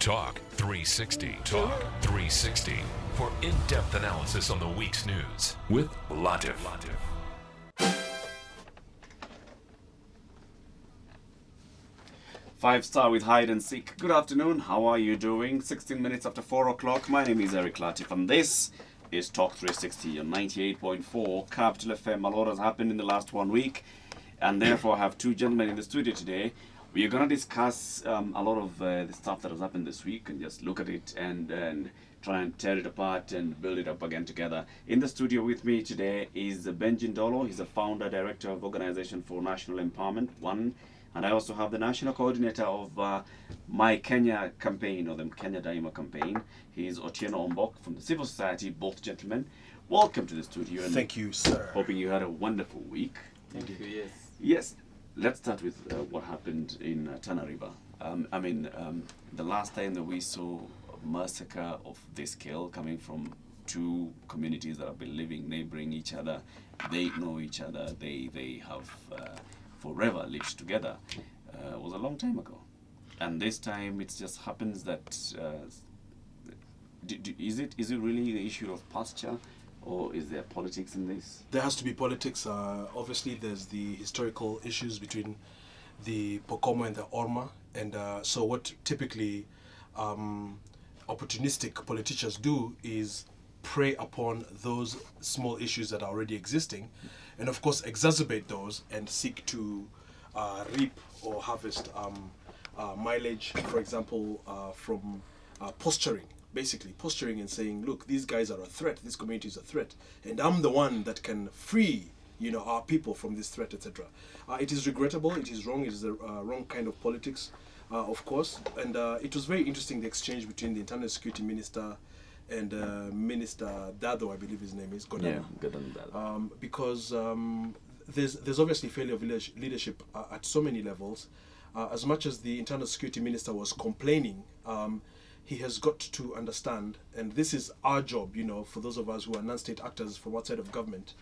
Talk 360. Talk 360 for in-depth analysis on the week's news with Latif. Five Star with Hide and Seek. Good afternoon. How are you doing? 16 minutes after 4 o'clock. My name is Eric Latif and this is Talk 360 on 98.4 Capital FM. A lot has happened in the last 1 week and therefore I have two gentlemen in the studio today. We are going to discuss a lot of the stuff that has happened this week and just look at it and try and tear it apart and build it up again together. In the studio with me today is Benji Ndolo. He's the founder, director of Organization for National Empowerment, ONE. And I also have the national coordinator of My Kenya campaign, or the Kenya Daima campaign. He's Otieno Ombok from the civil society. Both gentlemen, welcome to the studio. And thank you, sir. Hoping you had a wonderful week. Thank you, yes. Yes. Let's start with what happened in Tana River. The last time that we saw a massacre of this scale coming from two communities that have been living neighboring each other, they know each other, they have forever lived together, was a long time ago. And this time it just happens that, is it really the issue of pasture? Or is there politics in this? There has to be politics. Obviously, there's the historical issues between the Pokomo and the Orma. And so what typically opportunistic politicians do is prey upon those small issues that are already existing. And of course, exacerbate those and seek to reap or harvest mileage, for example, from posturing. Basically posturing and saying, look, these guys are a threat, this community is a threat, and I'm the one that can free, our people from this threat, etc. It is regrettable, it is wrong, it is the wrong kind of politics, of course, and it was very interesting, the exchange between the Internal Security Minister and Minister Dado, I believe his name is, Godana. Yeah, Godana. Because there's obviously failure of leadership at so many levels. As much as the Internal Security Minister was complaining, he has got to understand, and this is our job, for those of us who are non-state actors from outside of government,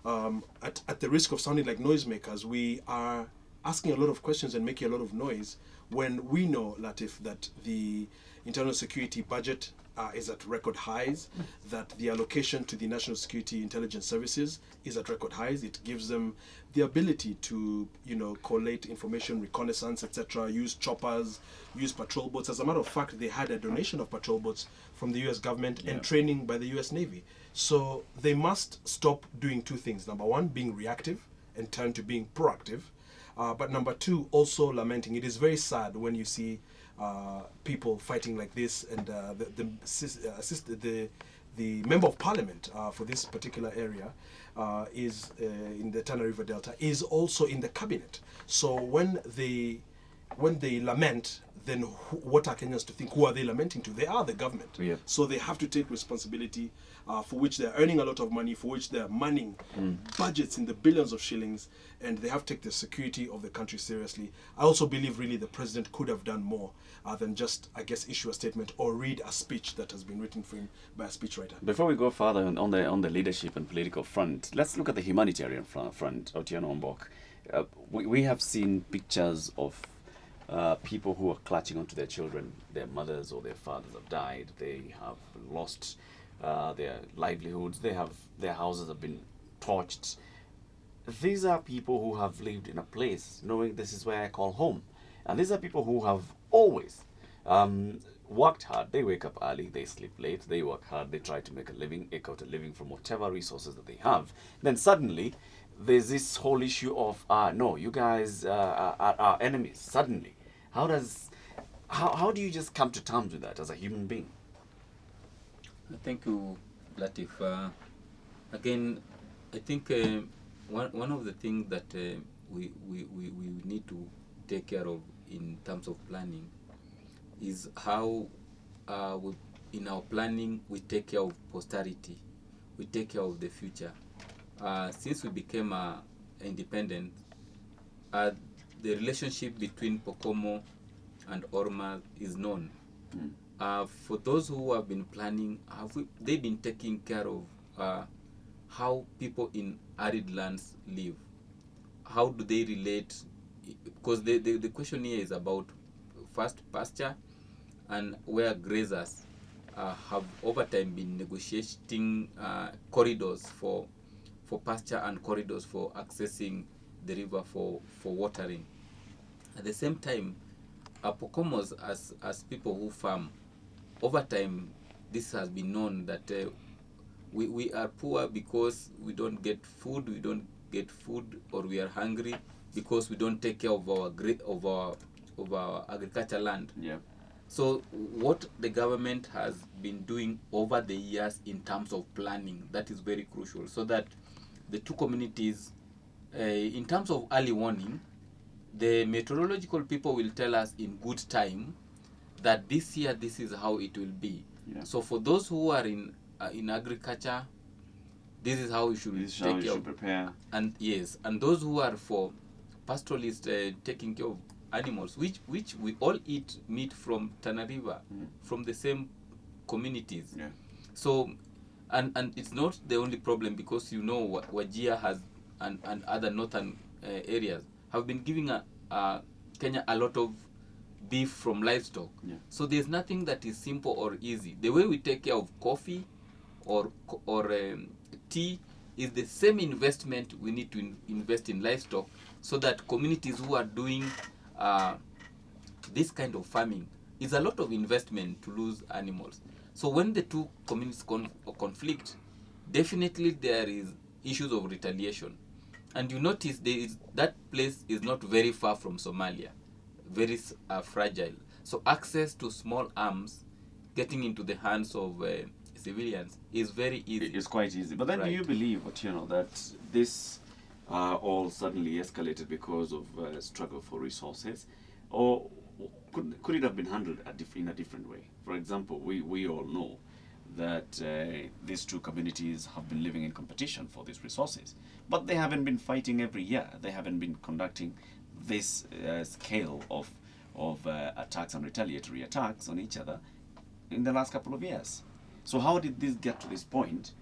at the risk of sounding like noisemakers, we are asking a lot of questions and making a lot of noise when we know, Latif, that the internal security budget is at record highs, that the allocation to the National Security Intelligence Services is at record highs. It gives them the ability to, collate information, reconnaissance, etc., use choppers, use patrol boats. As a matter of fact, they had a donation of patrol boats from the US government and training by the US Navy. So they must stop doing two things. Number one, being reactive and turn to being proactive. But number two, also lamenting. It is very sad when you see people fighting like this, and the member of parliament for this particular area is in the Tana River Delta, is also in the cabinet. So when they lament, then what are Kenyans to think? Who are they lamenting to? They are the government. Yeah. So they have to take responsibility for which they're earning a lot of money, for which they're manning budgets in the billions of shillings, and they have to take the security of the country seriously. I also believe really the president could have done more than just, I guess, issue a statement or read a speech that has been written for him by a speechwriter. Before we go further on the leadership and political front, let's look at the humanitarian front, Otieno Ombok. We have seen pictures of people who are clutching onto their children. Their mothers or their fathers have died. They have lost their livelihoods. Their houses have been torched. These are people who have lived in a place knowing this is where I call home. And these are people who have always worked hard. They wake up early, they sleep late, they work hard, they try to make a living, eke out a living from whatever resources that they have. Then suddenly, there's this whole issue of, no, you guys are enemies, suddenly. How do you just come to terms with that as a human being? Thank you, Latif. Again, I think one of the things that we need to take care of in terms of planning is how in our planning we take care of posterity, we take care of the future. Since we became independent, the relationship between Pokomo and Orma is known. For those who have been planning, they've been taking care of how people in arid lands live? How do they relate? Because the question here is about first pasture, and where grazers have over time been negotiating corridors for pasture and corridors for accessing the river for watering. At the same time, Pokomos, as people who farm, over time, this has been known that we are poor because we don't get food. We don't get food, or we are hungry because we don't take care of our agriculture land. Yeah. So what the government has been doing over the years in terms of planning, that is very crucial, so that the two communities, in terms of early warning, the meteorological people will tell us in good time that this year this is how it will be. Yeah. So for those who are in agriculture, this is how we should take care of, prepare. and yes, and those who are for pastoralists, taking care of animals, which we all eat meat from Tana River, from the same communities. Yeah. So, and it's not the only problem, because Wajir has and other northern areas have been giving Kenya a lot of beef from livestock. Yeah. So there's nothing that is simple or easy. The way we take care of coffee or tea is the same investment we need to invest in livestock, so that communities who are doing this kind of farming, is a lot of investment to lose animals. So when the two communities conflict, definitely there is issues of retaliation. And you notice that place is not very far from Somalia, very fragile. So access to small arms getting into the hands of civilians is very easy. It's quite easy. But then do you believe, that this all suddenly escalated because of struggle for resources? Or could it have been handled in a different way? For example, we all know that these two communities have been living in competition for these resources, but they haven't been fighting every year. They haven't been conducting this scale of attacks and retaliatory attacks on each other in the last couple of years. So how did this get to this point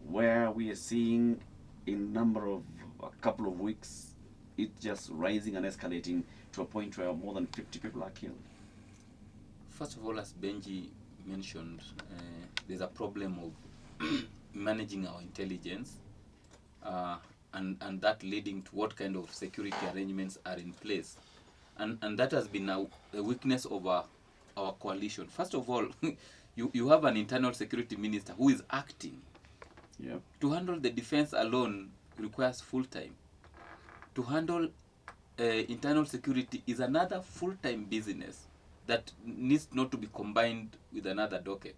where we are seeing in number of a couple of weeks it just rising and escalating to a point where more than 50 people are killed? First of all, as Benji mentioned, there's a problem of managing our intelligence, and that leading to what kind of security arrangements are in place. And that has been a weakness of our coalition. First of all, you have an internal security minister who is acting. Yeah. To handle the defense alone requires full-time. To handle internal security is another full-time business that needs not to be combined with another docket.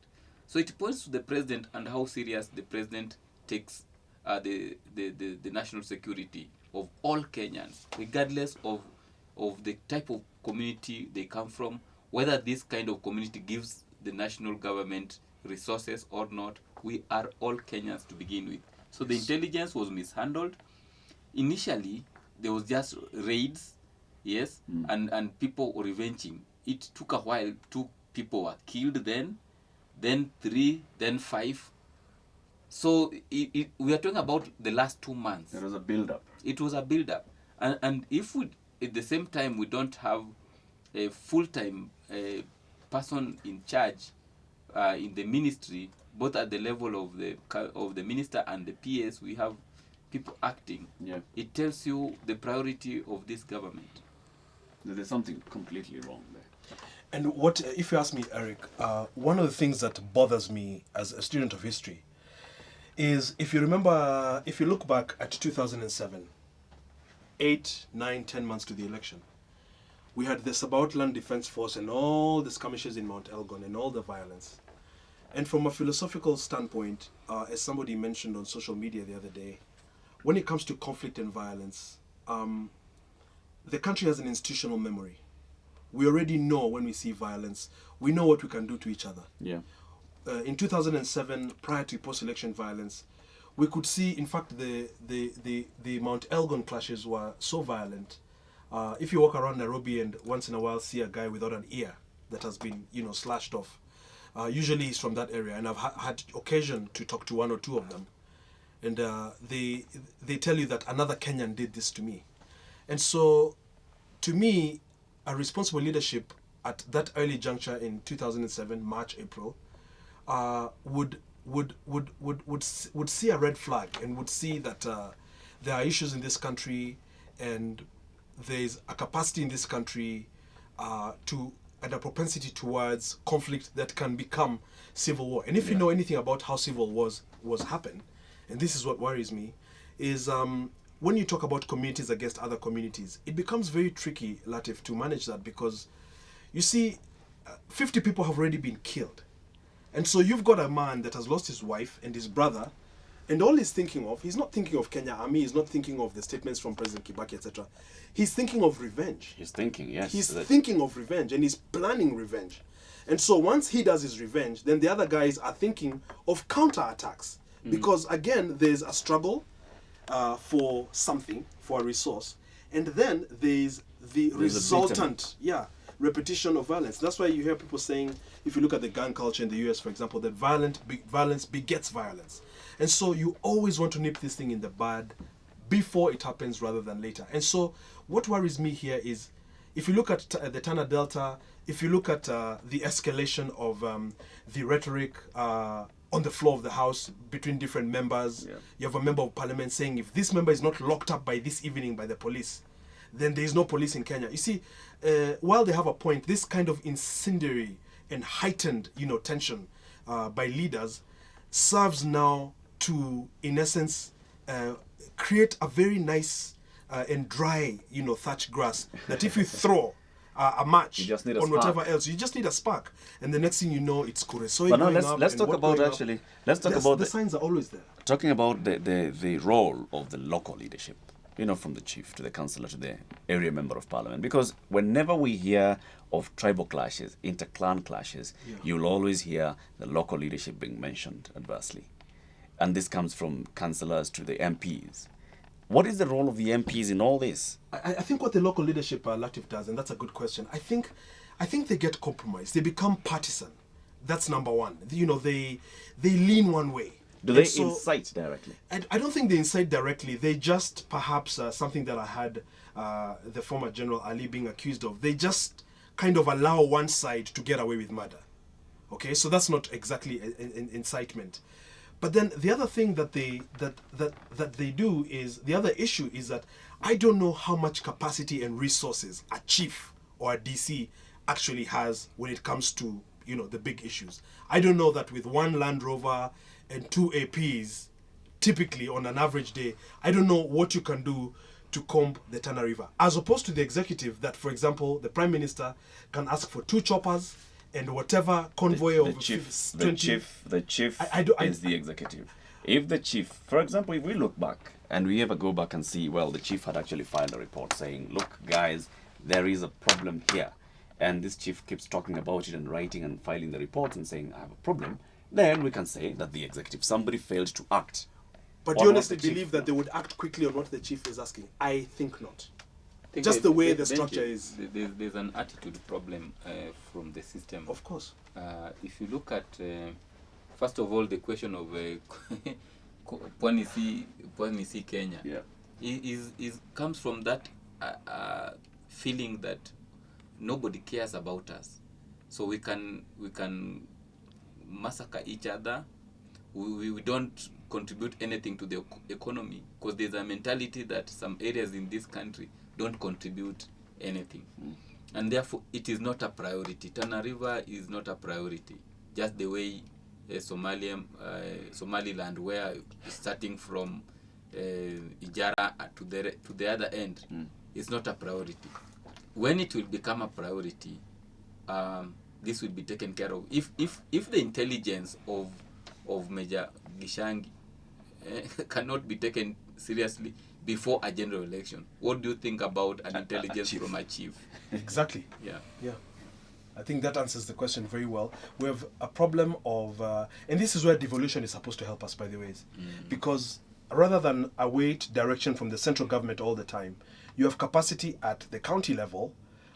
So it points to the president and how serious the president takes the national security of all Kenyans, regardless of the type of community they come from, whether this kind of community gives the national government resources or not. We are all Kenyans to begin with. So the intelligence was mishandled. Initially, there was just raids, yes, and people were revenging. It took a while. 2 people were killed then 3, then 5. So we are talking about the last 2 months. There was a build-up. It was a build-up. And if we, at the same time, we don't have a full-time person in charge in the ministry, both at the level of the minister and the PS, we have people acting. Yeah. It tells you the priority of this government. There's something completely wrong there. And what, if you ask me, Eric, one of the things that bothers me as a student of history is, if you look back at 2007, 8, 9, 10 months to the election, we had the Subaltern Defense Force and all the skirmishes in Mount Elgon and all the violence. And from a philosophical standpoint, as somebody mentioned on social media the other day, when it comes to conflict and violence, the country has an institutional memory. We already know when we see violence, we know what we can do to each other. Yeah. In 2007, prior to post-election violence, we could see, in fact, the Mount Elgon clashes were so violent. If you walk around Nairobi and once in a while see a guy without an ear that has been, slashed off, usually he's from that area, and I've had occasion to talk to 1 or 2 of them, and they tell you that another Kenyan did this to me. And so, to me, a responsible leadership at that early juncture in 2007, March, April, would see a red flag and would see that there are issues in this country, and there's a capacity in this country and a propensity towards conflict that can become civil war. And if you know anything about how civil wars happen, and this is what worries me, is when you talk about communities against other communities, it becomes very tricky, Latif, to manage that, because you see, 50 people have already been killed. And so you've got a man that has lost his wife and his brother, and all he's thinking of, he's not thinking of Kenya Army, he's not thinking of the statements from President Kibaki, etc. He's thinking of revenge. He's thinking, yes. He's thinking of revenge, and he's planning revenge. And so once he does his revenge, then the other guys are thinking of counterattacks. Because again, there's a struggle for something, for a resource, and then there's the resultant, repetition of violence. That's why you hear people saying, if you look at the gun culture in the US, for example, that violence begets violence. And so you always want to nip this thing in the bud before it happens rather than later. And so what worries me here is, if you look at the Tana Delta, if you look at the escalation of the rhetoric on the floor of the House between different members, you have a member of parliament saying, if this member is not locked up by this evening by the police, then there is no police in Kenya. You see, while they have a point, this kind of incendiary and heightened, tension by leaders serves now to, in essence, create a very nice and dry, thatch grass that if you throw a match on whatever else, you just need a spark, and the next thing you know, it's Kuresoi. But now let's talk about the signs are always there. Talking about the role of the local leadership, from the chief to the councillor to the area member of parliament, because whenever we hear of tribal clashes, inter-clan clashes, you'll always hear the local leadership being mentioned adversely, and this comes from councillors to the MPs. What is the role of the MPs in all this? I think what the local leadership, Latif, does, and that's a good question, I think they get compromised. They become partisan. That's number one. They lean one way. Do they incite directly? I don't think they incite directly. They just, perhaps, something that I had the former General Ali being accused of, they just kind of allow one side to get away with murder. Okay, so that's not exactly an incitement. But then the other thing that they do is, the other issue is that I don't know how much capacity and resources a chief or a DC actually has when it comes to, the big issues. I don't know that with one Land Rover and 2 APs, typically on an average day, I don't know what you can do to comb the Tana River. As opposed to the executive that, for example, the Prime Minister can ask for 2 choppers and whatever convoy the chief is the executive. If the chief, for example, if we look back and we ever go back and see, well, the chief had actually filed a report saying, look, guys, there is a problem here. And this chief keeps talking about it and writing and filing the report and saying, I have a problem. Then we can say that the executive, somebody failed to act. But do you honestly believe that they would act quickly on what the chief is asking? I think not. Just the way the structure is. There's an attitude problem from the system. Of course. If you look at, first of all, the question of Pwani Kenya, is comes from that feeling that nobody cares about us, so we can massacre each other. We don't contribute anything to the economy, because there's a mentality that some areas in this country don't contribute anything. And therefore it is not a priority. Tana River is not a priority, just the way Somaliland, where starting from Ijara to the other end, is not a priority. When it will become a priority, this will be taken care of. If the intelligence of Major Gishangi cannot be taken seriously before a general election, what do you think about an intelligence from a chief? Exactly. Yeah. I think that answers the question very well. We have a problem of, and this is where devolution is supposed to help us, by the way, because rather than await direction from the central government all the time, you have capacity at the county level,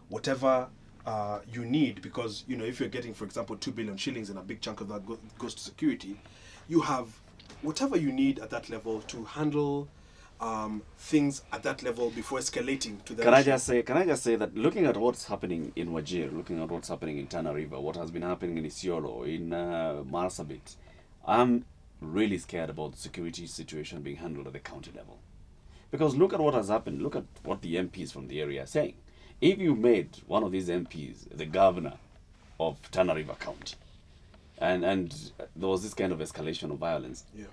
whatever you need, because, if you're getting, for example, 2 billion shillings and a big chunk of that goes to security, you have whatever you need at that level to handle things at that level before escalating to the Can I just say that looking at what's happening in Wajir, looking at what's happening in Tana River, what has been happening in Isiolo, in Marsabit, I'm really scared about the security situation being handled at the county level. Because look at what has happened. Look at what the MPs from the area are saying. If you made one of these MPs the governor of Tana River County, and there was this kind of escalation of violence, Yeah.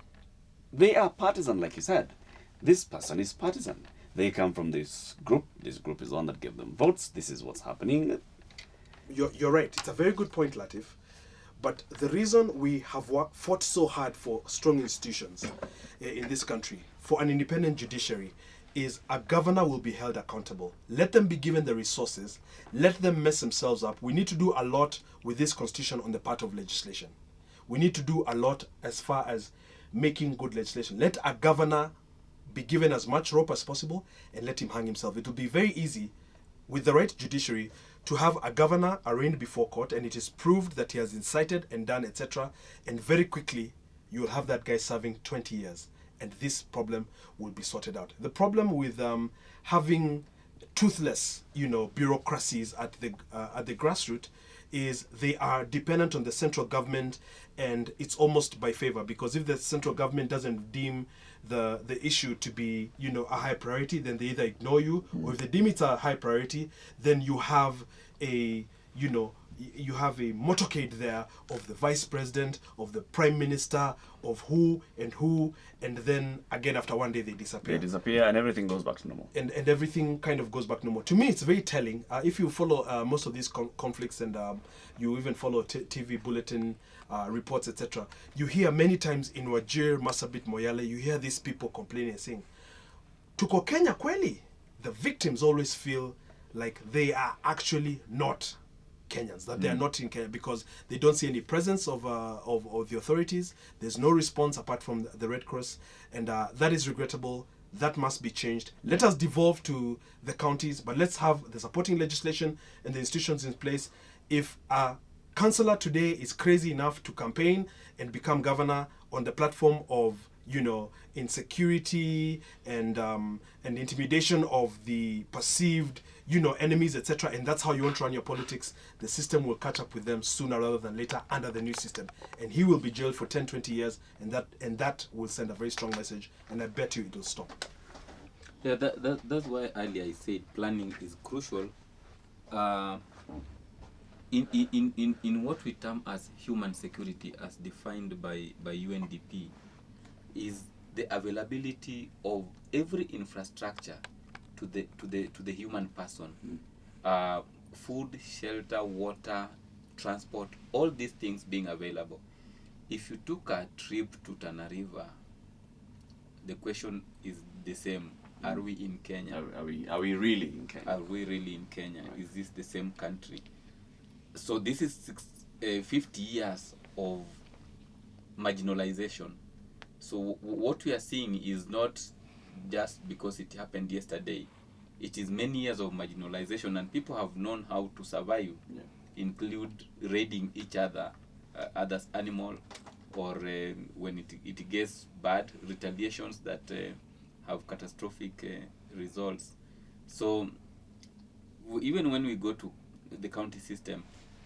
they are partisan, like you said. This person is partisan. They come from this group. This group is the one that gave them votes. This is what's happening. You're right. It's a very good point, Latif. But the reason we have fought so hard for strong institutions in this country, for an independent judiciary, is a governor will be held accountable. Let them be given the resources. Let them mess themselves up. We need to do a lot with this constitution on the part of legislation. We need to do a lot as far as making good legislation. Let a governor be given as much rope as possible and let him hang himself. It will be very easy with the right judiciary to have a governor arraigned before court and it is proved that he has incited and done etc. And very quickly you will have that guy serving 20 years and this problem will be sorted out. The problem with having toothless, bureaucracies at the grassroots is they are dependent on the central government and it's almost by favor because if the central government doesn't deem the issue to be a high priority, then they either ignore you or if they deem it a high priority, then you have a motorcade there of the vice president, of the prime minister, of who, and then again after one day they disappear. They disappear and everything goes back to normal. And everything kind of goes back to normal. To me, it's very telling. If you follow most of these conflicts and you even follow TV bulletin reports, etc., you hear many times in Wajir, Marsabit, Moyale, you hear these people complaining and saying, tuko Kenya kweli? The victims always feel like they are actually not Kenyans, that they are not in Kenya because they don't see any presence of the authorities. There's no response apart from the Red Cross, and that is regrettable. That must be changed. Let us devolve to the counties, but let's have the supporting legislation and the institutions in place. If a councillor today is crazy enough to campaign and become governor on the platform of insecurity and intimidation of the perceived enemies, etc., and that's how you want to run your politics, the system will catch up with them sooner rather than later under the new system, and he will be jailed for 10-20 years, and that will send a very strong message, and I bet you it will stop. Yeah, that's why earlier I said planning is crucial. In what we term as human security, as defined by UNDP, is the availability of every infrastructure to the human person. Food, shelter, water, transport, all these things being available. If you took a trip to Tana River, the question is the same. Are we in Kenya? Are we really in Kenya? Are we really in Kenya? Right. Is this the same country? So this is 50 years of marginalization. So what we are seeing is not just because it happened yesterday. It is many years of marginalization, and people have known how to survive, include raiding each other, others' animal, or when it gets bad, retaliations that have catastrophic results. So even when we go to the county system,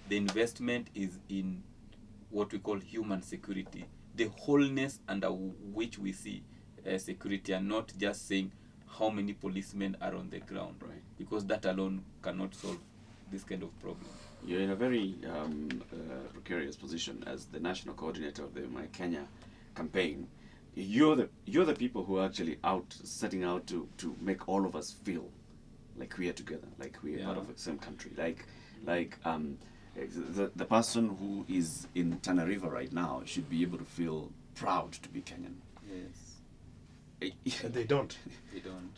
the investment is in what we call human security, the wholeness under which we see security, and not just saying how many policemen are on the ground, right? Because that alone cannot solve this kind of problem. You're in a very precarious position as the national coordinator of the My Kenya campaign. You're the people who are actually setting out to make all of us feel like we are together, like we are part of the same country, like the person who is in Tana River right now should be able to feel proud to be Kenyan. Yes. And they don't. They don't.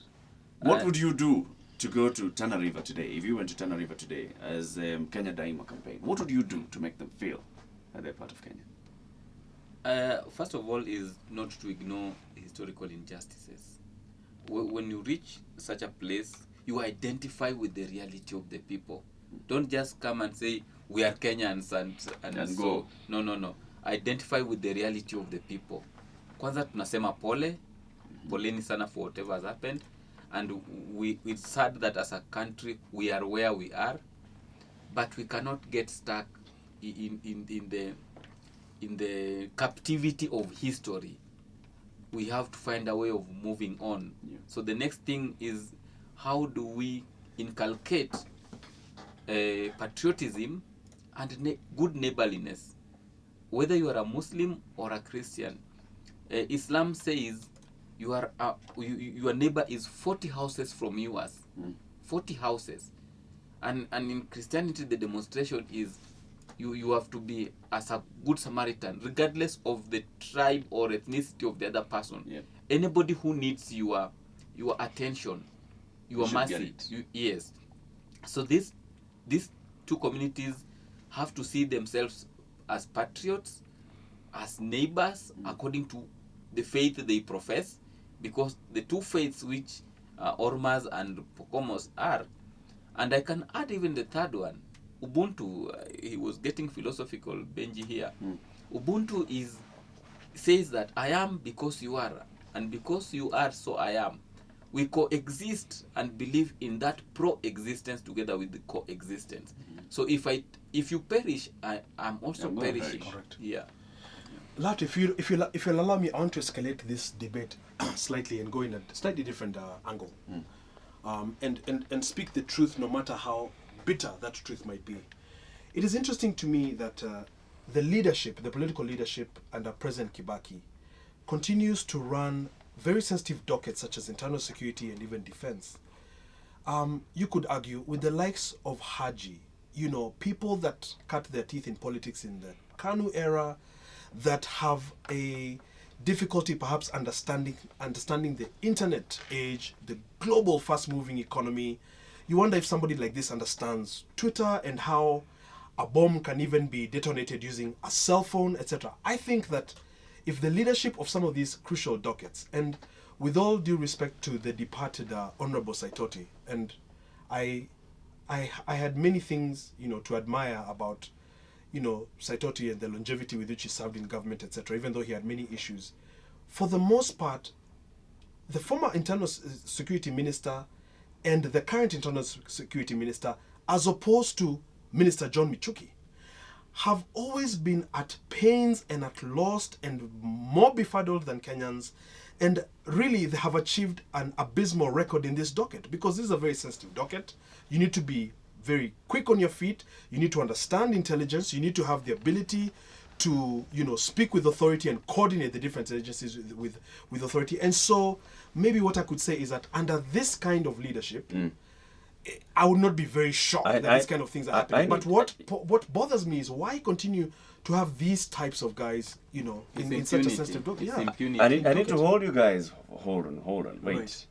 What would you do to go to Tana River today? If you went to Tana River today as Kenya Daima campaign, what would you do to make them feel that they're part of Kenya? First of all, is not to ignore historical injustices. When you reach such a place, you identify with the reality of the people. Don't just come and say, we are Kenyans and so go. No. Identify with the reality of the people. Kwanza tunasema pole, poleni sana for whatever has happened, and it's sad that as a country we are where we are, but we cannot get stuck in the captivity of history. We have to find a way of moving on. Yeah. So the next thing is, how do we inculcate patriotism and good neighborliness, whether you are a Muslim or a Christian. Islam says your neighbor is 40 houses from yours. 40 houses. And in Christianity, the demonstration is you have to be as a good Samaritan, regardless of the tribe or ethnicity of the other person. Yeah. Anybody who needs your attention, your should get mercy. it. Yes. So these two communities have to see themselves as patriots, as neighbors, according to the faith they profess, because the two faiths which Ormas and Pokomos are. And I can add even the third one, Ubuntu. He was getting philosophical, Benji here. Ubuntu says that I am because you are, and because you are, so I am. We coexist and believe in that pro-existence together with the coexistence. So if you perish, I'm also I'm gonna perishing. perish. Correct. Yeah. Lat, if you'll allow me, I want to escalate this debate slightly and go in a slightly different angle, and speak the truth, no matter how bitter that truth might be. It is interesting to me that the leadership, the political leadership under President Kibaki, continues to run very sensitive dockets such as internal security and even defense. You could argue with the likes of Haji, people that cut their teeth in politics in the Kanu era, that have a difficulty perhaps understanding the internet age, the global fast-moving economy. You wonder if somebody like this understands Twitter and how a bomb can even be detonated using a cell phone, etc. I think that if the leadership of some of these crucial dockets, and with all due respect to the departed Honorable Saitoti, and I had many things to admire about Saitoti and the longevity with which he served in government, etc., even though he had many issues. For the most part, the former internal security minister and the current internal security minister, as opposed to Minister John Michuki, have always been at pains and at loss and more befuddled than Kenyans. And really, they have achieved an abysmal record in this docket, because this is a very sensitive docket. You need to be very quick on your feet. You need to understand intelligence. You need to have the ability to, speak with authority and coordinate the different agencies with authority. And so maybe what I could say is that under this kind of leadership, I would not be very shocked that these kind of things are happening. But what bothers me is why continue to have these types of guys, in such a sensitive docket. It's Yeah. impunity. I need to hold you guys. Hold on. Wait. Right.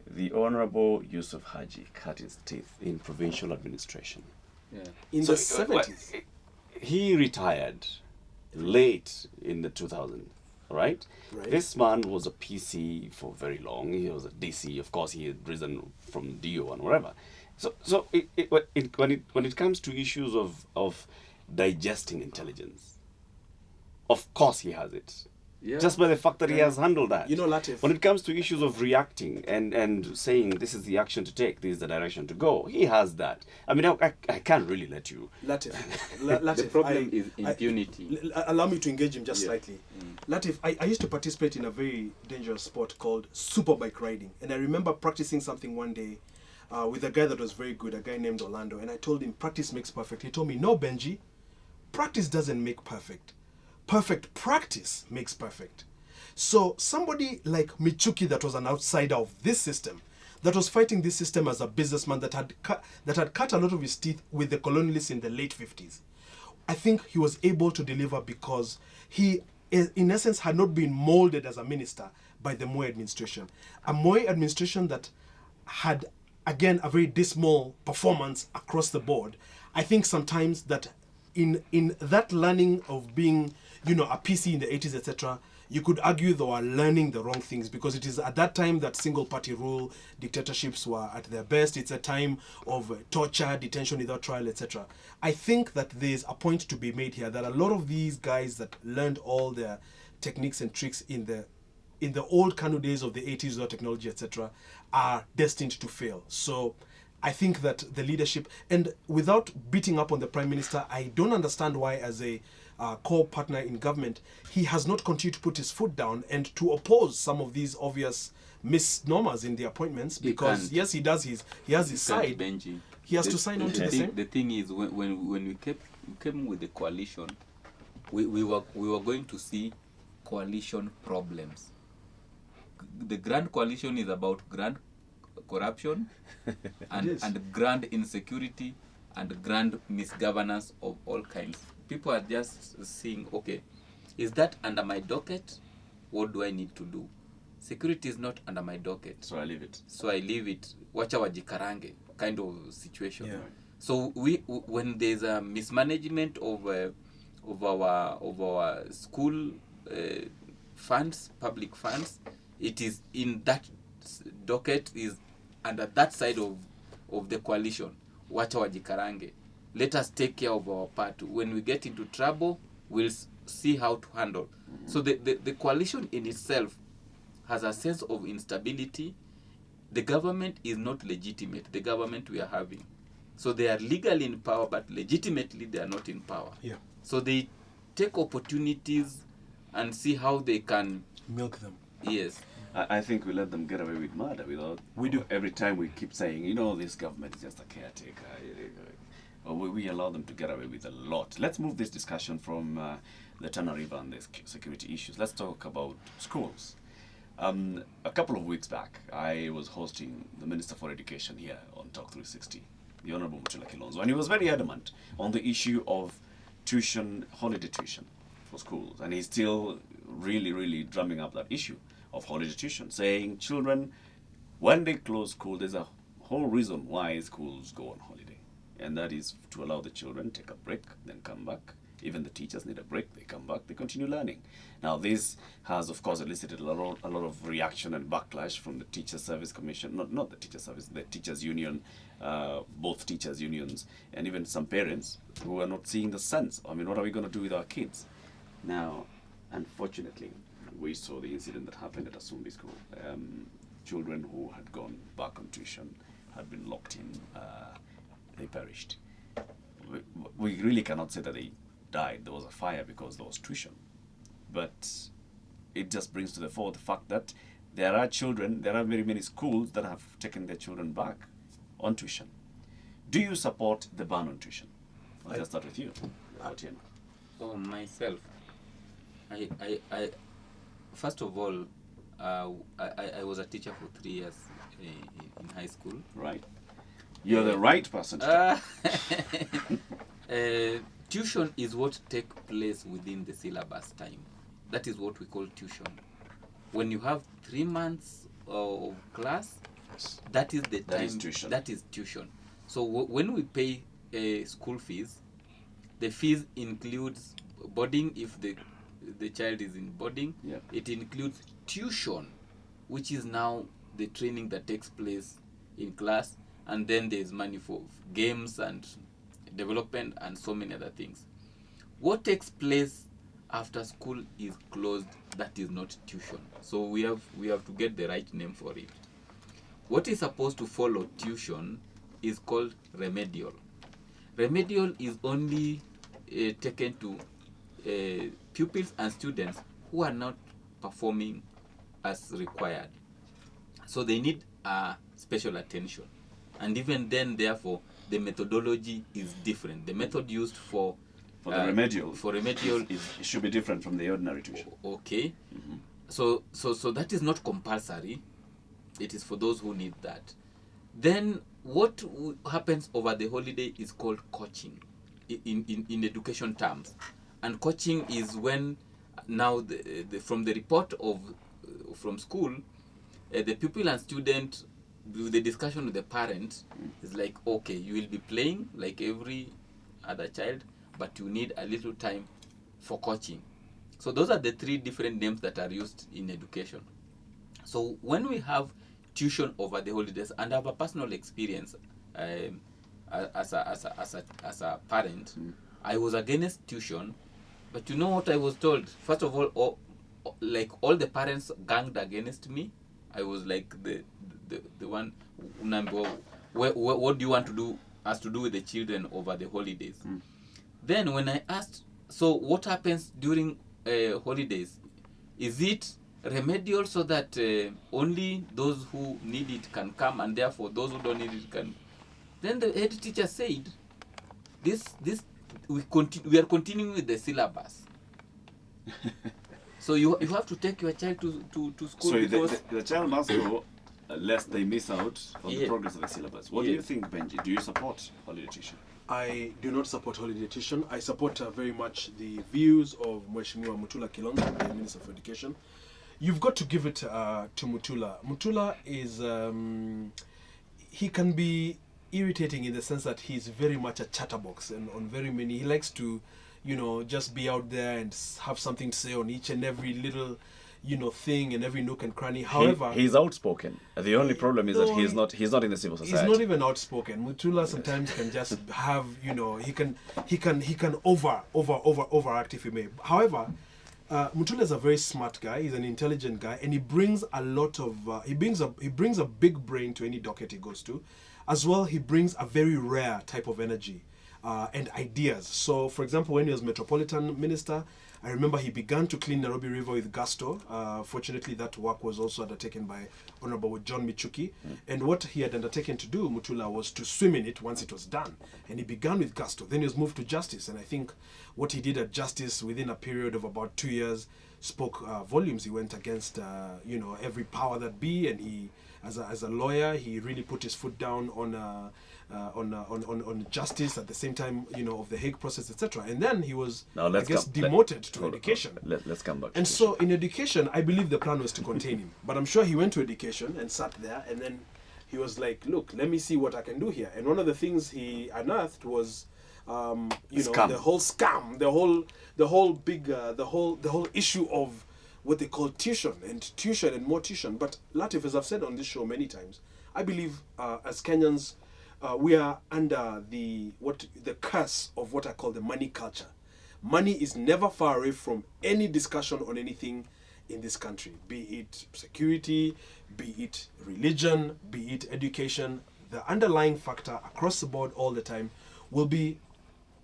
The Honorable Yusuf Haji cut his teeth in provincial administration. Yeah. In the 70s. He retired late in the 2000s, right? This man was a PC for very long. He was a DC. Of course, he had risen from DO and whatever. So when it comes to issues of digesting intelligence, of course he has it. Yeah. Just by the fact that he has handled that. Latif. When it comes to issues of reacting and saying this is the action to take, this is the direction to go, he has that. I mean, I can't really let you. Latif, The problem is impunity. Allow me to engage him just slightly. Latif, I used to participate in a very dangerous sport called superbike riding. And I remember practicing something one day with a guy that was very good, a guy named Orlando. And I told him, practice makes perfect. He told me, no, Benji, practice doesn't make perfect. Perfect practice makes perfect. So somebody like Michuki, that was an outsider of this system, that was fighting this system as a businessman, that had cut a lot of his teeth with the colonialists in the late 50s. I think he was able to deliver because he, in essence, had not been molded as a minister by the Moi administration. A Moi administration that had, again, a very dismal performance across the board. I think sometimes that in that learning of being, a PC in the 80s, etc., you could argue they were learning the wrong things, because it is at that time that single-party rule, dictatorships were at their best. It's a time of torture, detention without trial, etc. I think that there's a point to be made here that a lot of these guys that learned all their techniques and tricks in the in the old Kanu days of the 80s without technology, etc., are destined to fail. So I think that the leadership, and without beating up on the Prime Minister, I don't understand why, as a core partner in government, he has not continued to put his foot down and to oppose some of these obvious misnomers in the appointments. Because can't. yes, he has his side. Benji. He has to sign on to the same. The thing is, when we came with the coalition, we were going to see coalition problems. The grand coalition is about grand corruption and grand insecurity and grand misgovernance of all kinds. People are just saying, okay, is that under my docket? What do I need to do? Security is not under my docket, So I leave it. Wacha wajikarange kind of situation. Yeah. So when there's a mismanagement of our school funds, public funds, it is in that docket, is under that side of the coalition. Wacha wajikarange. Let us take care of our part. When we get into trouble, we'll see how to handle. So the coalition in itself has a sense of instability. The government is not legitimate, the government we are having. So they are legally in power, but legitimately they are not in power. Yeah. So they take opportunities and see how they can Milk them. Yes. I think we let them get away with murder without. We do. Every time we keep saying, this government is just a caretaker. We allow them to get away with a lot. Let's move this discussion from the Tana River and the security issues. Let's talk about schools. A couple of weeks back, I was hosting the Minister for Education here on Talk 360, the Honorable Mutula Kilonzo, and he was very adamant on the issue of holiday tuition for schools, and he's still really, really drumming up that issue of holiday tuition, saying children, when they close school, there's a whole reason why schools go on holiday, and that is to allow the children take a break, then come back. Even the teachers need a break, they come back, they continue learning. Now this has of course elicited a lot of reaction and backlash from the Teacher Service Commission, not the Teacher Service, the Teachers Union, both teachers unions, and even some parents who are not seeing the sense. I mean, what are we going to do with our kids? Now, unfortunately, we saw the incident that happened at Asumbi School. Children who had gone back on tuition had been locked in, they perished. We really cannot say that they died. There was a fire because there was tuition. But it just brings to the fore the fact that there are very many schools that have taken their children back on tuition. Do you support the ban on tuition? I'll just start with you, Otieno. Oh, myself. I first of all, I was a teacher for 3 years in high school. Right. You're the right person to talk. Tuition is what takes place within the syllabus time. That is what we call tuition. When you have 3 months of class, Yes. that is the time. That is tuition. That is tuition. So when we pay school fees, the fees includes boarding if the child is in boarding. Yeah. It includes tuition, which is now the training that takes place in class, and then there's money for games and development and so many other things. What takes place after school is closed, that is not tuition. So we have to get the right name for it. What is supposed to follow tuition is called remedial. Remedial is only taken to pupils and students who are not performing as required. So they need special attention. And even then, therefore, the methodology is different. The method used for the remedial. For remedial it should be different from the ordinary tuition. Okay. Mm-hmm. So that is not compulsory. It is for those who need that. Then what happens over the holiday is called coaching in education terms. And coaching is when now from the report from school, the pupil and student, the discussion with the parent is like, okay, you will be playing like every other child, but you need a little time for coaching. So those are the 3 different names that are used in education. So when we have tuition over the holidays, and I have a personal experience as a parent, I was against tuition, but you know what I was told? First of all like all the parents ganged against me. I was like the one. What do you want to do us to do with the children over the holidays? Then when I asked, so what happens during holidays? Is it remedial so that only those who need it can come, and therefore those who don't need it can? Then the head teacher said, we are continuing with the syllabus. So you have to take your child to school. So because the child must go lest they miss out on the Yeah. progress of the syllabus. What do you think, Benji? Do you support holiday tuition? I do not support holiday tuition. I support very much the views of Mheshimiwa Mutula Kilonzo, the Minister of Education. You've got to give it to Mutula. Mutula is, he can be irritating in the sense that he's very much a chatterbox, and on very many, he likes to, just be out there and have something to say on each and every little, thing and every nook and cranny. However, he's outspoken. The only problem is that he's not in the civil society. he's not even outspoken. Mutula sometimes can just have, he can overact if he may. However, Mutula is a very smart guy. He's an intelligent guy, and he brings a lot of he brings a big brain to any docket he goes to. As well, he brings a very rare type of energy and ideas. So, for example, when he was Metropolitan Minister, I remember he began to clean Nairobi River with gusto. Fortunately, that work was also undertaken by Honorable John Michuki. And what he had undertaken to do, Mutula, was to swim in it once it was done. And he began with gusto. Then he was moved to justice. And I think what he did at justice within a period of about 2 years spoke volumes. He went against, every power that be. And he, as a lawyer, he really put his foot down on justice at the same time, of the Hague process, etc. And then he was, demoted to education. Let's come back. And so in education, I believe the plan was to contain him. But I'm sure he went to education and sat there, and then he was like, look, let me see what I can do here. And one of the things he unearthed was, the whole scam, the whole issue of what they call tuition and more tuition. But Latif, as I've said on this show many times, I believe as Kenyans, we are under the curse of what I call the money culture. Money is never far away from any discussion on anything in this country, be it security, be it religion, be it education. The underlying factor across the board all the time will be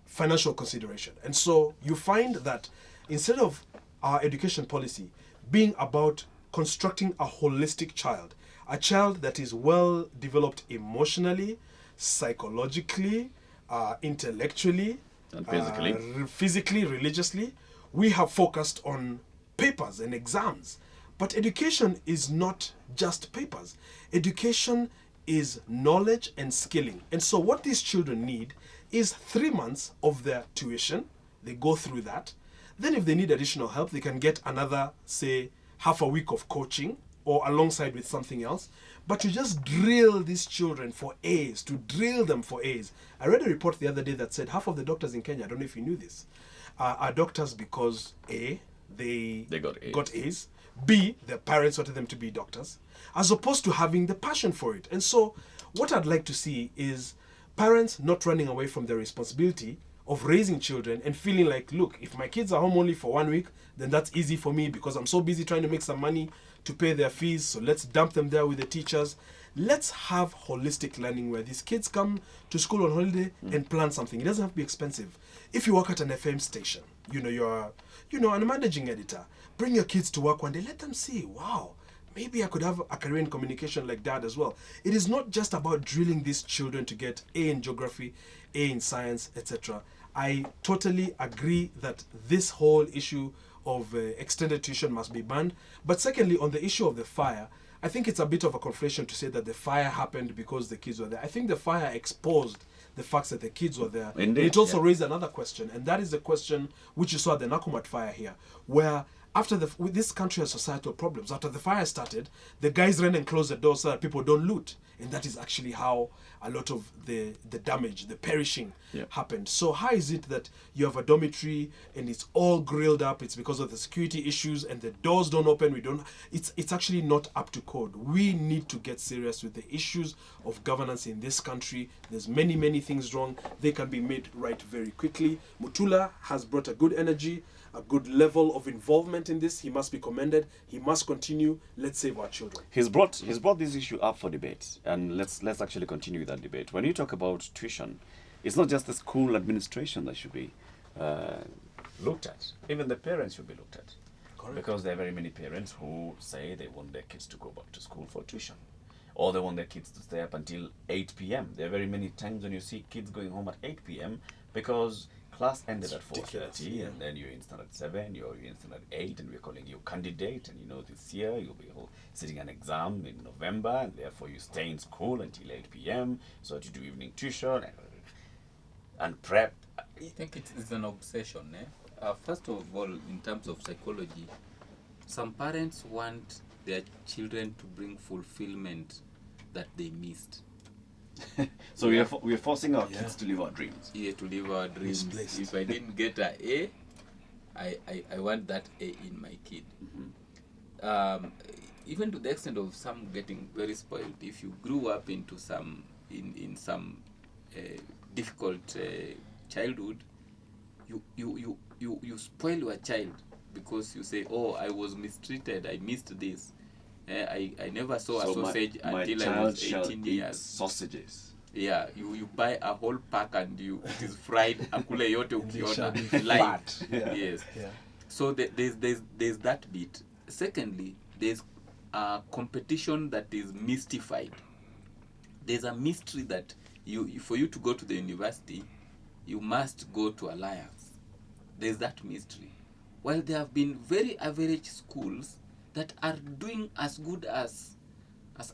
financial consideration. And so you find that instead of our education policy being about constructing a holistic child, a child that is well developed emotionally, psychologically, intellectually, and physically, religiously, we have focused on papers and exams. But education is not just papers. Education is knowledge and skilling. And so what these children need is 3 months of their tuition. They go through that. Then if they need additional help, they can get another, say, half a week of coaching or alongside with something else. But to just drill these children for A's, to drill them for A's. I read a report the other day that said half of the doctors in Kenya, I don't know if you knew this, are doctors because A, they got A's, B, their parents wanted them to be doctors, as opposed to having the passion for it. And so what I'd like to see is parents not running away from their responsibility of raising children and feeling like, look, if my kids are home only for 1 week, then that's easy for me because I'm so busy trying to make some money to pay their fees, so let's dump them there with the teachers. Let's have holistic learning where these kids come to school on holiday and plan something. It doesn't have to be expensive. If you work at an FM station, you're a managing editor, bring your kids to work one day, let them see, wow, maybe I could have a career in communication like that as well. It is not just about drilling these children to get A in geography, A in science, etc. I totally agree that this whole issue of extended tuition must be banned. But secondly, on the issue of the fire, I think it's a bit of a conflation to say that the fire happened because the kids were there. I think the fire exposed the facts that the kids were there. Indeed, it also raised another question, and that is the question which you saw at the Nakumat fire here, where after this country has societal problems. After the fire started, the guys ran and closed the door so that people don't loot. And that is actually how a lot of the damage, the perishing happened. So how is it that you have a dormitory and it's all grilled up? It's because of the security issues and the doors don't open. It's actually not up to code. We need to get serious with the issues of governance in this country. There's many things wrong. They can be made right very quickly. Mutula has brought a good energy. a good level of involvement in this. He must be commended. He must continue. Let's save our children. He's brought this issue up for debate, and let's actually continue with that debate. When you talk about tuition, it's not just the school administration that should be looked at. Even the parents should be looked at. Correct. Because there are very many parents who say they want their kids to go back to school for tuition, or they want their kids to stay up until 8 p.m. There are very many times when you see kids going home at 8 p.m. because class ended at 4:30, and then you're in standard 7, you're in standard 8, and we're calling you candidate, and this year you'll be sitting an exam in November, and therefore you stay in school until 8 p.m. so that you do evening tuition and prep. I think it's an obsession. First of all, in terms of psychology, some parents want their children to bring fulfillment that they missed. So we are forcing our kids to live our dreams. Yeah, to live our dreams. Misplaced. If I didn't get an A, I want that A in my kid. Even to the extent of some getting very spoiled. If you grew up into some difficult childhood, you spoil your child because you say, oh, I was mistreated, I missed this. I never saw a sausage until I was 18 years. Sausages. Yeah, you buy a whole pack and it is fried. Akule yote ukiona Fat. light. Yeah. Yes. Yeah. So there's that bit. Secondly, there's a competition that is mystified. There's a mystery that for you to go to the university, you must go to Alliance. There's that mystery. While there have been very average schools that are doing as good as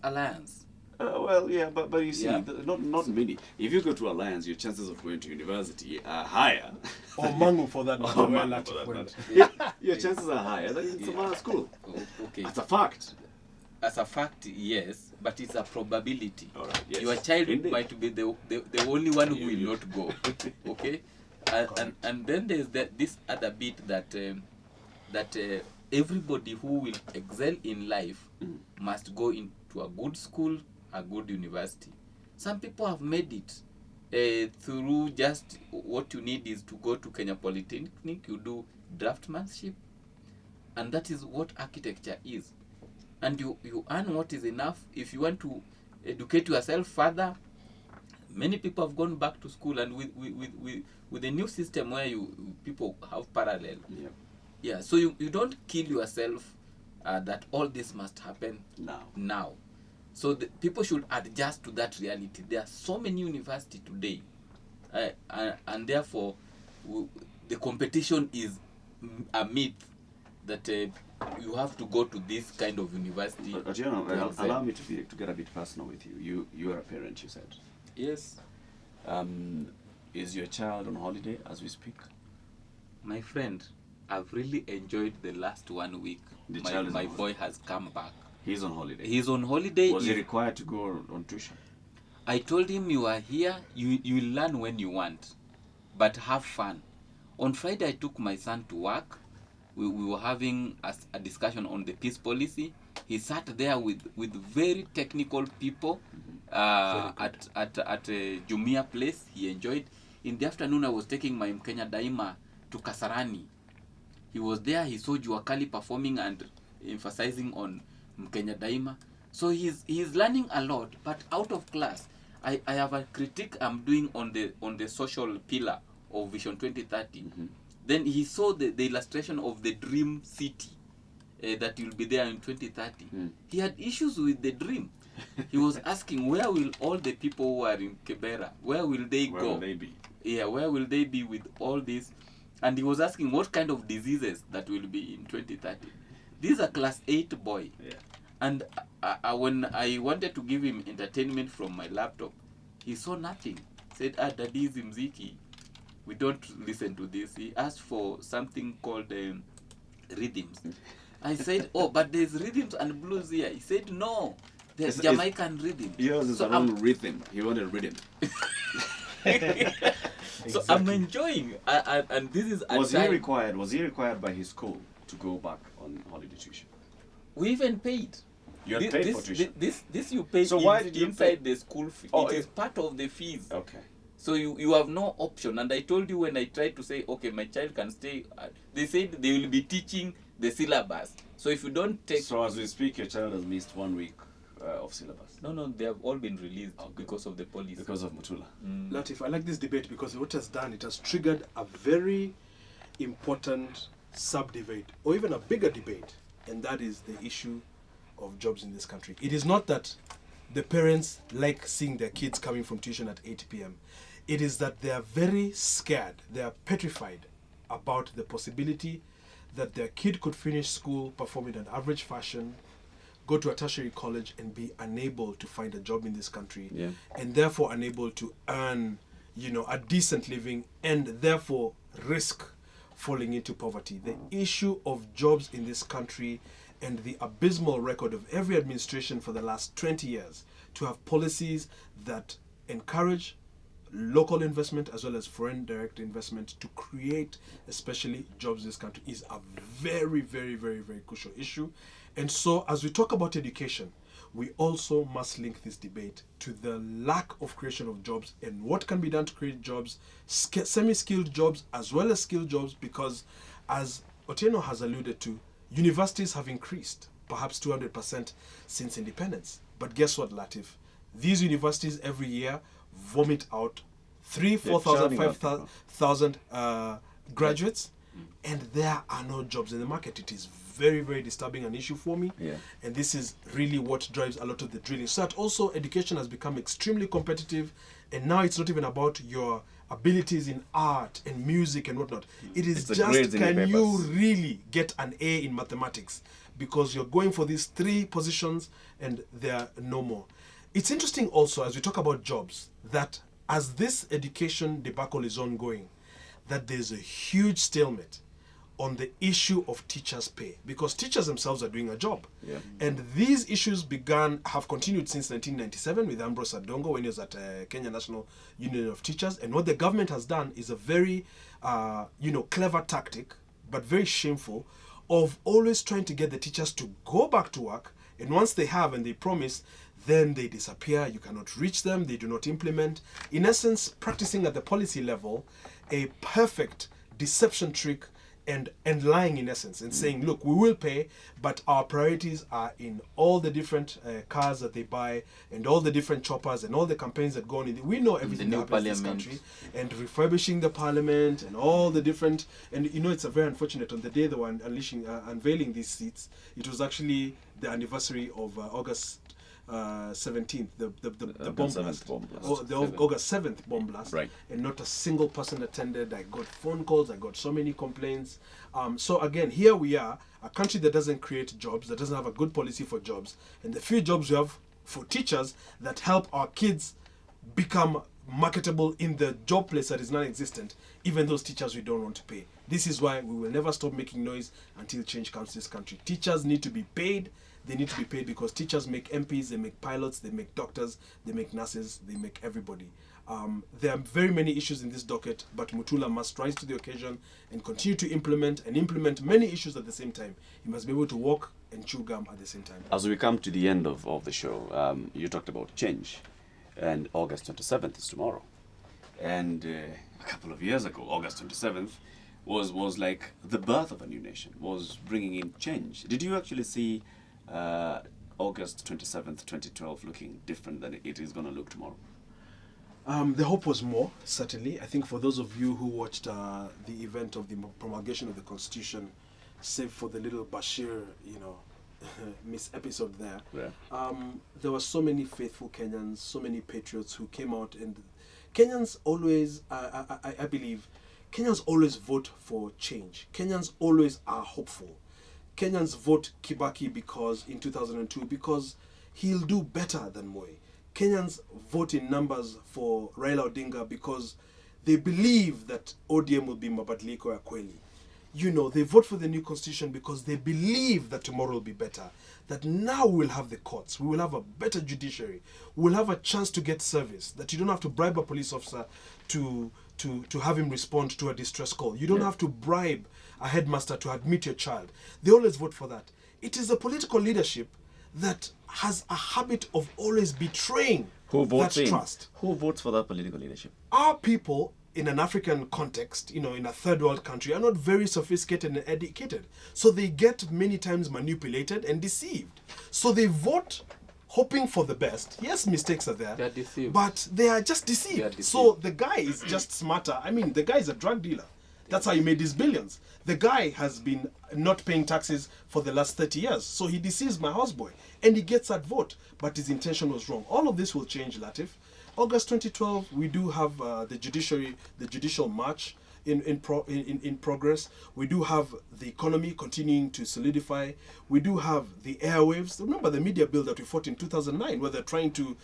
Alliance. Well, yeah, but you see, Yeah. not many. If you go to Alliance, your chances of going to university are higher. Or Mangu for that matter. Or where Mangu Latif for that went. matter. Your chances are higher than in some other school. Okay. That's a fact. As a fact, yes, but it's a probability. All right, yes. Your child Indeed. might be the only one who will not go. Okay, and then there's this other bit that everybody who will excel in life must go into a good school, a good university. Some people have made it through just what you need is to go to Kenya Polytechnic, you do draftsmanship, and that is what architecture is. And you earn what is enough. If you want to educate yourself further, many people have gone back to school, and with the new system where people have parallel. Yeah. Yeah, so you don't kill yourself that all this must happen now. So the people should adjust to that reality. There are so many universities today, and therefore the competition is a myth that you have to go to this kind of university. But allow me to get a bit personal with you. You are a parent, you said. Yes. Is your child on holiday as we speak? My friend, I've really enjoyed the last 1 week. My boy has come back. He's on holiday. He's on holiday. Was he required to go on tuition? I told him, you are here, you learn when you want, but have fun. On Friday, I took my son to work. We were having a discussion on the peace policy. He sat there with very technical people at Jumia place. He enjoyed. In the afternoon, I was taking my Mkenya Daima to Kasarani. He was there. He saw Juakali performing and emphasizing on Mkenya Daima. So he's learning a lot, but out of class. I have a critique I'm doing on the social pillar of Vision 2030. Then he saw the illustration of the dream city that will be there in 2030. He had issues with the dream. He was asking, where will all the people who are in Kibera, where will they go? Where will they be? Yeah, where will they be with all this? And he was asking what kind of diseases that will be in 2030. This is a class 8 boy. Yeah. And when I wanted to give him entertainment from my laptop, he saw nothing. Said, Daddy is mziki. We don't listen to this. He asked for something called rhythms. I said, oh, but there's rhythms and blues here. He said, no, there's Jamaican rhythm. Yours is around rhythm. He wanted rhythm. So I'm enjoying, and this is Was he required by his school to go back on holiday tuition? We even paid. You had paid for tuition. This you pay So why did you inside pay? the school fee. Oh, it is part of the fees. Okay. So you have no option. And I told you when I tried to say, okay, my child can stay, they said they will be teaching the syllabus. So if you don't take... So as we speak, your child has missed 1 week of syllabus. No, they have all been released because of the police. Because of Mutula. Latif, I like this debate because what it has done, it has triggered a very important sub-debate, or even a bigger debate, and that is the issue of jobs in this country. It is not that the parents like seeing their kids coming from tuition at 8 p.m. It is that they are very scared, they are petrified about the possibility that their kid could finish school, perform in an average fashion, go to a tertiary college and be unable to find a job in this country, and therefore unable to earn, a decent living, and therefore risk falling into poverty. The issue of jobs in this country and the abysmal record of every administration for the last 20 years to have policies that encourage local investment as well as foreign direct investment to create especially jobs in this country is a very, very, very, very crucial issue. And so as we talk about education, we also must link this debate to the lack of creation of jobs and what can be done to create jobs, semi-skilled jobs as well as skilled jobs, because as Otieno has alluded to, universities have increased perhaps 200% since independence. But guess what, Latif? These universities every year vomit out 4,000, 5,000 graduates, and there are no jobs in the market. It is very, very disturbing an issue for me. And this is really what drives a lot of the drilling. So that also education has become extremely competitive, and now it's not even about your abilities in art and music and whatnot. It is just, can you really get an A in mathematics? Because you're going for these 3 positions and there are no more. It's interesting also, as we talk about jobs, that as this education debacle is ongoing, that there's a huge stalemate on the issue of teachers' pay, because teachers themselves are doing a job. And these issues have continued since 1997 with Ambrose Adongo when he was at Kenya National Union of Teachers. And what the government has done is a very, clever tactic, but very shameful, of always trying to get the teachers to go back to work. And once they have and they promise, then they disappear. You cannot reach them. They do not implement. In essence, practicing at the policy level a perfect deception trick and lying in essence and saying, look, we will pay, but our priorities are in all the different cars that they buy and all the different choppers and all the campaigns that go on. We know everything that happens in this country, and refurbishing the parliament and all the different, and it's a very unfortunate, on the day they were unveiling these seats, it was actually the anniversary of August 17th, the bomb blast, the August 7th bomb blast, and not a single person attended. I got phone calls, I got so many complaints. So again, here we are, a country that doesn't create jobs, that doesn't have a good policy for jobs, and the few jobs we have for teachers that help our kids become marketable in the job place that is non-existent, even those teachers we don't want to pay. This is why we will never stop making noise until change comes to this country. Teachers need to be paid. They need to be paid because teachers make MPs, they make pilots, they make doctors, they make nurses, they make everybody. There are very many issues in this docket, but Mutula must rise to the occasion and continue to implement many issues at the same time. He must be able to walk and chew gum at the same time. As we come to the end of the show, you talked about change, and August 27th is tomorrow. And a couple of years ago, August 27th was like the birth of a new nation, was bringing in change. Did you actually see August 27th, 2012 looking different than it is going to look tomorrow? The hope was more, certainly. I think for those of you who watched the event of the promulgation of the Constitution, save for the little Bashir, miss episode there, there were so many faithful Kenyans, so many patriots who came out, and Kenyans always, I believe, Kenyans always vote for change. Kenyans always are hopeful. Kenyans vote Kibaki in 2002 because he'll do better than Moi. Kenyans vote in numbers for Raila Odinga because they believe that ODM will be mabadiliko ya kweli. They vote for the new constitution because they believe that tomorrow will be better. That now we will have the courts, we will have a better judiciary, we will have a chance to get service. That you don't have to bribe a police officer to have him respond to a distress call. You don't have to bribe a headmaster to admit your child. They always vote for that. It is a political leadership that has a habit of always betraying that trust. Who votes for that political leadership? our people in an African context, in a third world country, are not very sophisticated and educated. So they get many times manipulated and deceived. So they vote hoping for the best. Yes, mistakes are there. They are deceived. But they are just deceived. They are deceived. So the guy is just smarter. I mean, the guy is a drug dealer. That's how he made his billions. The guy has been not paying taxes for the last 30 years. So he deceives my houseboy. And he gets that vote. But his intention was wrong. All of this will change, Latif. August 2012, we do have the judicial march in progress. We do have the economy continuing to solidify. We do have the airwaves. Remember the media bill that we fought in 2009, where they're trying to,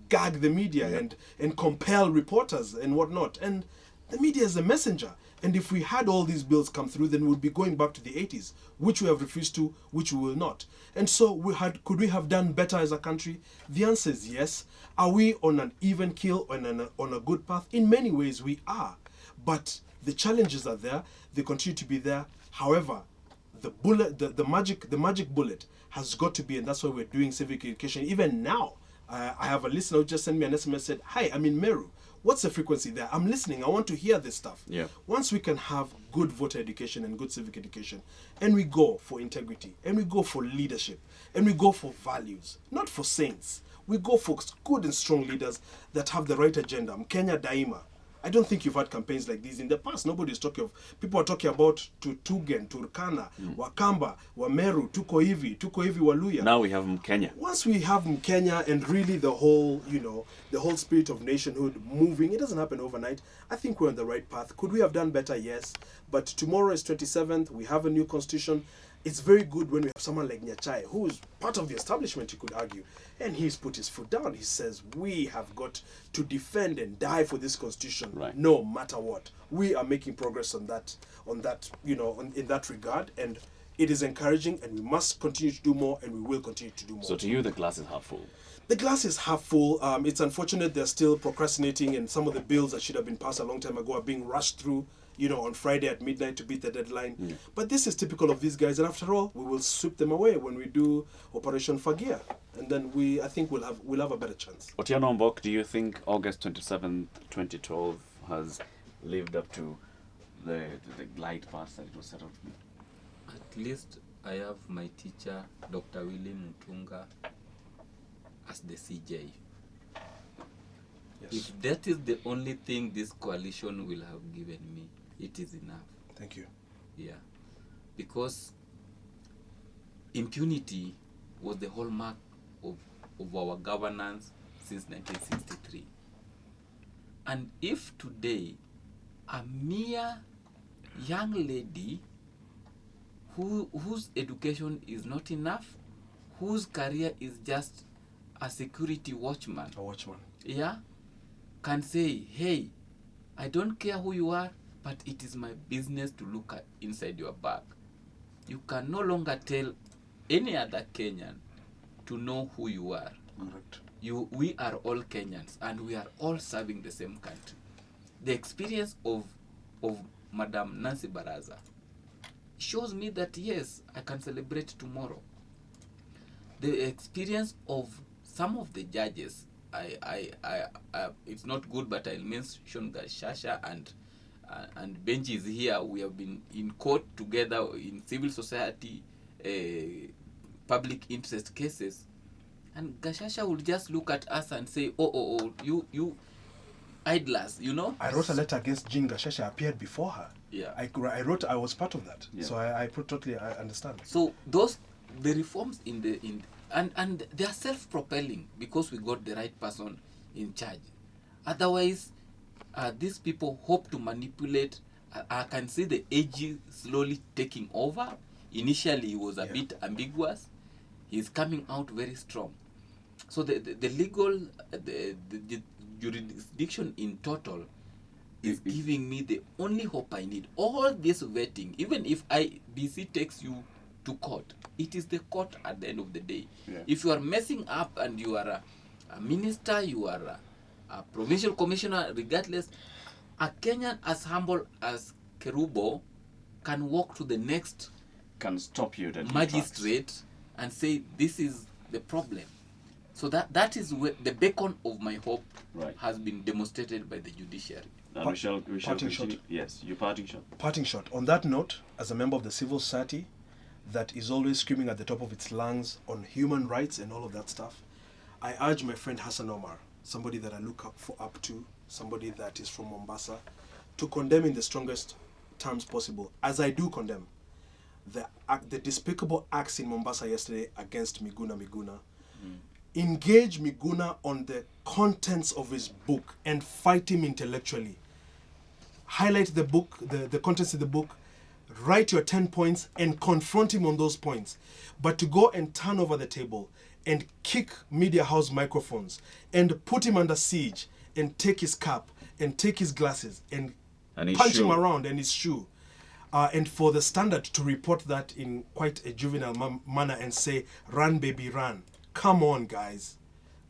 gag the media and compel reporters and whatnot. And the media is a messenger. And if we had all these bills come through, then we'd be going back to the 80s, which we have refused to, which we will not. And so could we have done better as a country? The answer is yes. Are we on an even keel, on a good path? In many ways, we are. But the challenges are there. They continue to be there. However, the magic bullet has got to be, and that's why we're doing civic education. Even now, I have a listener who just sent me an SMS, said, "Hi, I'm in Meru. What's the frequency there? I'm listening. I want to hear this stuff." Yeah. Once we can have good voter education and good civic education, and we go for integrity, and we go for leadership, and we go for values, not for saints. We go for good and strong leaders that have the right agenda. Mkenya Daima. I don't think you've had campaigns like these in the past. Nobody's talking of. People are talking about Tugen, Turkana, Wakamba, Wameru, Tuko hivi, Waluya. Now we have Kenya. Once we have Kenya and really the whole spirit of nationhood moving, it doesn't happen overnight. I think we're on the right path. Could we have done better? Yes. But tomorrow is 27th. We have a new constitution. It's very good when we have someone like Nyachai, who is part of the establishment, you could argue. And he's put his foot down. He says, we have got to defend and die for this constitution, right, no matter what. We are making progress in that regard. And it is encouraging, and we must continue to do more, and we will continue to do more. So to you, the glass is half full? The glass is half full. It's unfortunate they're still procrastinating, and some of the bills that should have been passed a long time ago are being rushed through, on Friday at midnight to beat the deadline. But this is typical of these guys, and after all, we will sweep them away when we do Operation Fagia, and then I think we'll have a better chance. Otieno Ombok, do you think August 27, 2012 has lived up to the glide path that it was set out to be? At least I have my teacher, Dr. Willie Mutunga, as the CJ. Yes. If that is the only thing this coalition will have given me, it is enough. Thank you. Yeah. Because impunity was the hallmark of our governance since 1963. And if today a mere young lady whose education is not enough, whose career is just a security watchman, yeah, can say, hey, I don't care who you are, but it is my business to look at inside your bag. You can no longer tell any other Kenyan to know who you are. Correct. We are all Kenyans, and we are all serving the same country. The experience of Madam Nancy Baraza shows me that yes, I can celebrate tomorrow. The experience of some of the judges, it's not good, but I'll mention Gashasha and Benji is here. We have been in court together in civil society, public interest cases, and Gashasha will just look at us and say, oh, you idlers, I wrote a letter against Jean Gashasha. I appeared before her. Yeah. I was part of that. Yeah. So I totally understand. So the reforms and they are self-propelling because we got the right person in charge. Otherwise, these people hope to manipulate. I can see the AG slowly taking over. Initially, he was a bit ambiguous. He's coming out very strong. So the legal, the jurisdiction in total is giving me the only hope I need. All this vetting, even if IBC takes you to court, it is the court at the end of the day. Yeah. If you are messing up and you are a minister, you are a provincial commissioner, regardless, a Kenyan as humble as Kerubo can walk to the next Can stop you, magistrate and say, this is the problem. So that is where the beacon of my hope Right. has been demonstrated by the judiciary. And we shall Parting shot. continue. Yes, your parting shot. Parting shot. On that note, as a member of the civil society that is always screaming at the top of its lungs on human rights and all of that stuff, I urge my friend Hassan Omar, somebody that I look up to, somebody that is from Mombasa, to condemn in the strongest terms possible, as I do condemn, the despicable acts in Mombasa yesterday against Miguna. Engage Miguna on the contents of his book and fight him intellectually. Highlight the book, the contents of the book, write your 10 points and confront him on those points. But to go and turn over the table and kick media house microphones and put him under siege and take his cap and take his glasses and his punch shoe. him around and his shoe. And for the Standard to report that in quite a juvenile manner and say, run baby run. Come on, guys.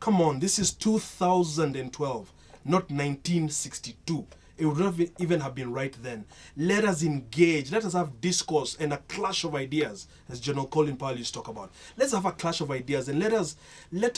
Come on, this is 2012, not 1962. It would not even have been right then. Let us engage. Let us have discourse and a clash of ideas, as General Colin Powell used to talk about. Let's have a clash of ideas and let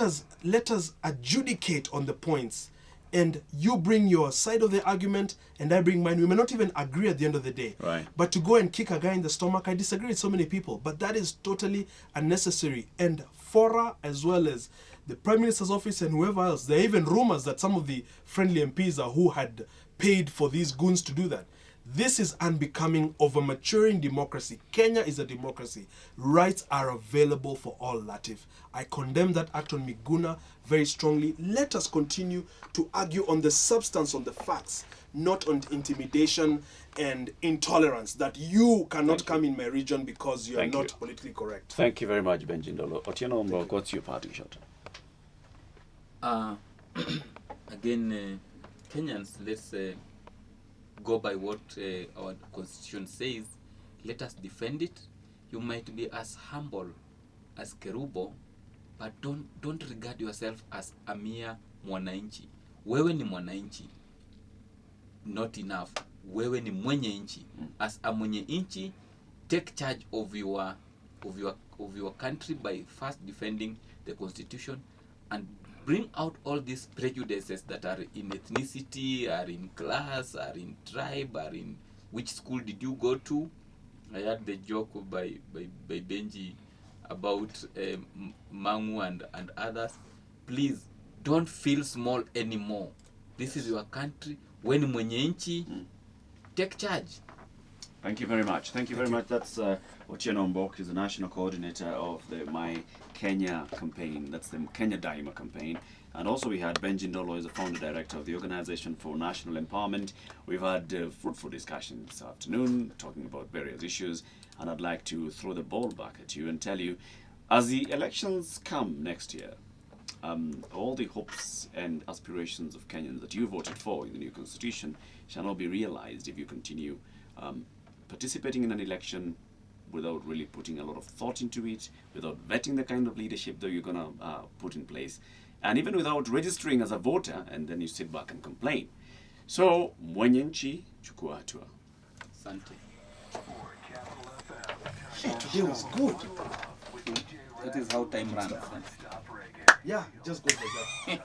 us adjudicate on the points. And you bring your side of the argument, and I bring mine. We may not even agree at the end of the day. Right. But to go and kick a guy in the stomach, I disagree with so many people. But that is totally unnecessary. And Fora, as well as the Prime Minister's office and whoever else, there are even rumors that some of the friendly MPs are who had paid for these goons to do that. This is unbecoming of a maturing democracy. Kenya is a democracy. Rights are available for all, Latif. I condemn that act on Miguna very strongly. Let us continue to argue on the substance, on the facts, not on intimidation and intolerance that you cannot come in my region because you are Thank not you. politically correct. Thank you very much, Benji Ndolo. Otieno Ombok, what's your parting shot? Again, Kenyans, let's go by what our constitution says. Let us defend it. You might be as humble as Kerubo, but don't regard yourself as a mere mwananchi. Wewe ni mwananchi. Not enough. Wewe ni mwenye nchi. As a mwenye nchi, take charge of your country by first defending the constitution and bring out all these prejudices that are in ethnicity, are in class, are in tribe, are in which school did you go to. I had the joke by Benji about Mangu and others. Please don't feel small anymore. This is your country. When mwenye nchi, take charge. Thank you very much. Thank you very much. That's Otieno Ombok. He's the national coordinator of the My Kenya campaign. That's the Kenya Daima campaign. And also we had Benji Ndolo, is the founder director of the Organization for National Empowerment. We've had fruitful discussion this afternoon, talking about various issues. And I'd like to throw the ball back at you and tell you, as the elections come next year, all the hopes and aspirations of Kenyans that you voted for in the new constitution shall not be realized if you continue participating in an election without really putting a lot of thought into it, without vetting the kind of leadership that you're going to put in place, and even without registering as a voter, and then you sit back and complain. So, mwenye nchi, chukua hatua. Asante. Hey, today was good. That is how time runs. Yeah, just go for that.